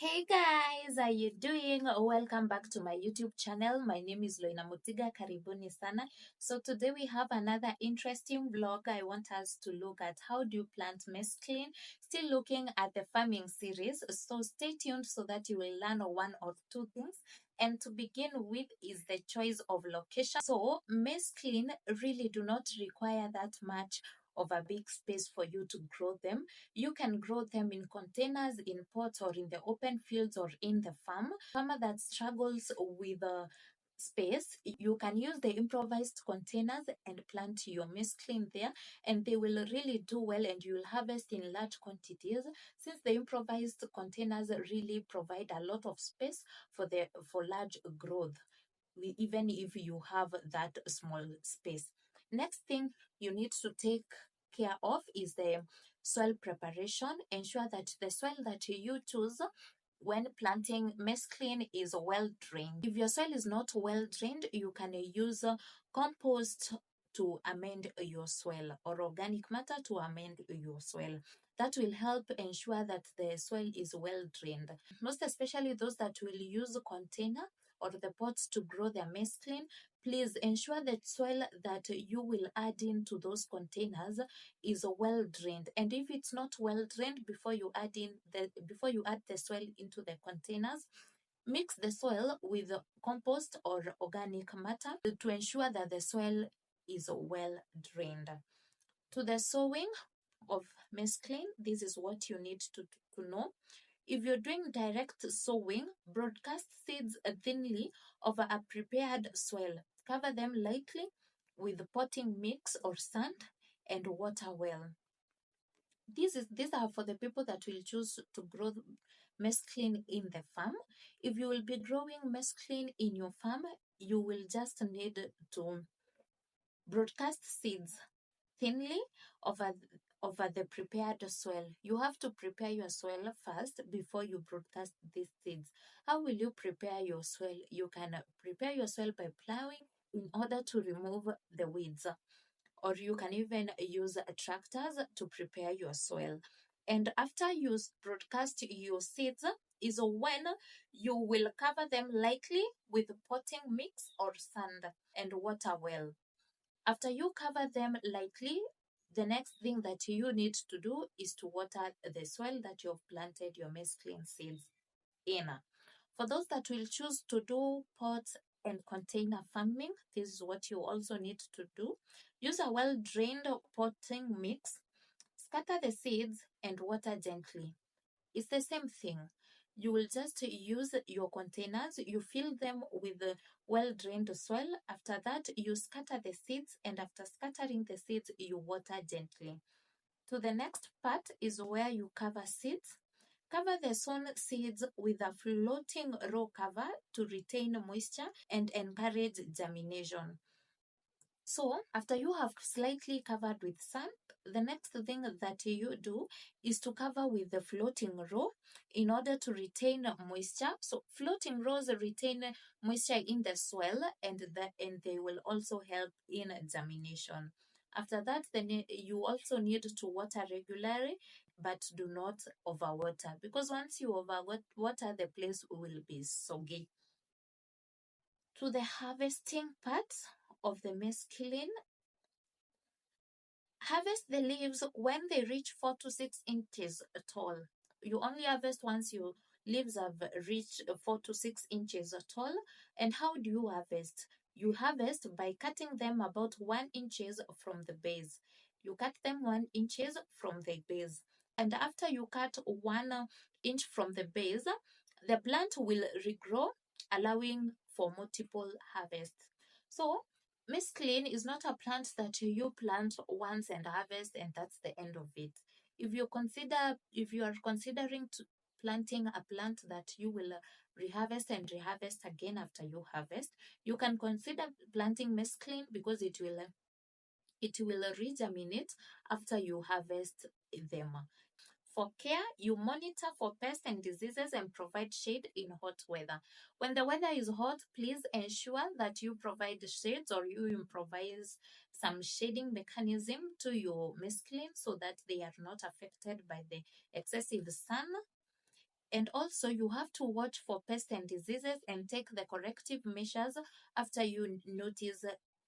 Hey guys, how you doing? Welcome back to my YouTube channel. My name is Loina Mutiga. Karibuni sana. So today we have another interesting vlog. I want us to look at how do you plant mesclun. Still looking at the farming series. So stay tuned so that you will learn one or two things. And to begin with is the choice of location. So mesclun really do not require that much of a big space for you to grow them. You can grow them in containers, in pots, or in the open fields or in the farm. Farmer that struggles with space, you can use the improvised containers and plant your mesclun there, and they will really do well, and you will harvest in large quantities since the improvised containers really provide a lot of space for large growth, even if you have that small space. Next thing you need to take care of is the soil preparation. Ensure that the soil that you choose when planting mesclun is well drained. If your soil is not well drained, you can use compost to amend your soil, or organic matter to amend your soil. That will help ensure that the soil is well drained. Most especially those that will use a container or the pots to grow their mesclun, please ensure that soil that you will add into those containers is well drained. And if it's not well drained, before you add the soil into the containers, mix the soil with compost or organic matter to ensure that the soil is well drained. To the sowing of mesclun, this is what you need to know. If you're doing direct sowing, broadcast seeds thinly over a prepared soil. Cover them lightly with potting mix or sand and water well. These are for the people that will choose to grow mesclun in the farm. If you will be growing mesclun in your farm, you will just need to broadcast seeds thinly over the prepared soil. You have to prepare your soil first before you broadcast these seeds. How will you prepare your soil? You can prepare your soil by plowing in order to remove the weeds, or you can even use tractors to prepare your soil. And after you broadcast your seeds is when you will cover them lightly with potting mix or sand and water well. After you cover them lightly, the next thing that you need to do is to water the soil that you've planted your mesclun seeds in. For those that will choose to do pot and container farming, this is what you also need to do. Use a well-drained potting mix, scatter the seeds, and water gently. It's the same thing. You will just use your containers, you fill them with the well-drained soil. After that, you scatter the seeds, and after scattering the seeds, you water gently. To the next part is where you cover seeds. Cover the sown seeds with a floating row cover to retain moisture and encourage germination. So, after you have slightly covered with sand, the next thing that you do is to cover with the floating row in order to retain moisture. So, floating rows retain moisture in the soil, and they will also help in germination. After that, then you also need to water regularly, but do not overwater, because once you overwater, the place will be soggy. To the harvesting part of the mesclun, harvest the leaves when they reach 4 to 6 inches tall. You only harvest once your leaves have reached 4 to 6 inches tall. And how do you harvest? You harvest by cutting them about 1 inches from the base. You cut them 1 inches from the base. And after you cut 1 inch from the base, the plant will regrow, allowing for multiple harvests. So mesclun is not a plant that you plant once and harvest and that's the end of it. If you are considering planting a plant that you will reharvest and reharvest again after you harvest, you can consider planting mesclun because it will regerminate after you harvest them. For care, you monitor for pests and diseases and provide shade in hot weather. When the weather is hot, please ensure that you provide shades or you improvise some shading mechanism to your mesclun so that they are not affected by the excessive sun. And also you have to watch for pests and diseases and take the corrective measures after you notice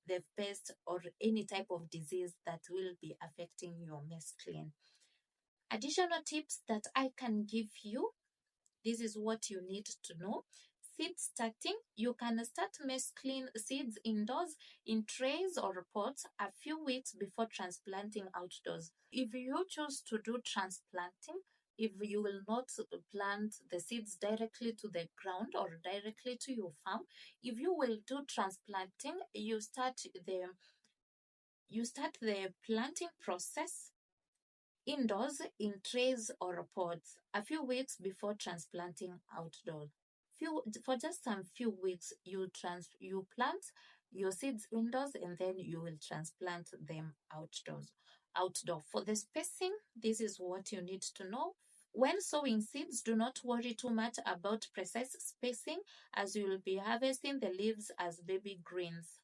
the pest or any type of disease that will be affecting your mesclun. Additional tips that I can give you, this is what you need to know. Seed starting. You can start mesclun seeds indoors in trays or pots a few weeks before transplanting outdoors. If you choose to do transplanting, if you will not plant the seeds directly to the ground or directly to your farm, if you will do transplanting, you start the planting process indoors in trays or pots a few weeks before transplanting outdoors. For just some few weeks, you plant your seeds indoors and then you will transplant them outdoor. For the spacing, this is what you need to know. When sowing seeds, do not worry too much about precise spacing, as you will be harvesting the leaves as baby greens.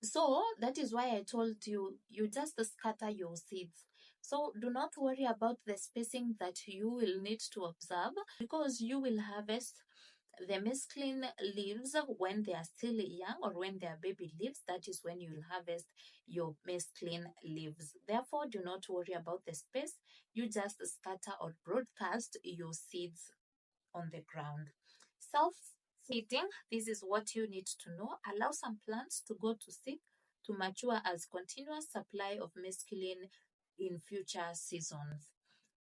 So that is why I told you, you just scatter your seeds. So do not worry about the spacing that you will need to observe, because you will harvest the mesclun leaves when they are still young or when they are baby leaves. That is when you will harvest your mesclun leaves. Therefore, do not worry about the space. You just scatter or broadcast your seeds on the ground. Self seeding, this is what you need to know. Allow some plants to go to seed to mature as continuous supply of mesclun in future seasons.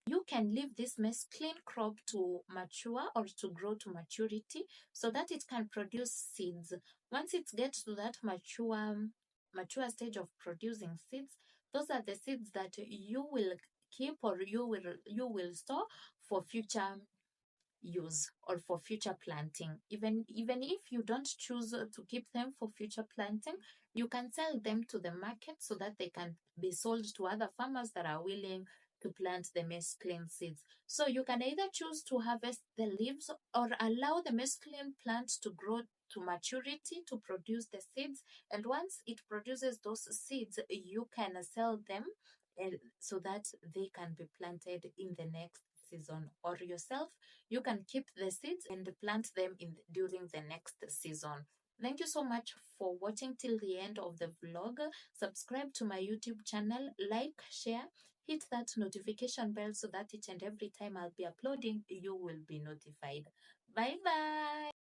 You can leave this mesclun crop to mature or to grow to maturity so that it can produce seeds. Once it gets to that mature stage of producing seeds, those are the seeds that you will keep or you will store for future use or for future planting. Even if you don't choose to keep them for future planting, you can sell them to the market so that they can be sold to other farmers that are willing to plant the mesclun seeds. So you can either choose to harvest the leaves or allow the mesclun plant to grow to maturity to produce the seeds, and once it produces those seeds, you can sell them so that they can be planted in the next season, or yourself you can keep the seeds and plant them during the next season. Thank you so much for watching till the end of the vlog. Subscribe to my YouTube channel, like, share, hit that notification bell so that each and every time I'll be uploading, you will be notified. Bye bye.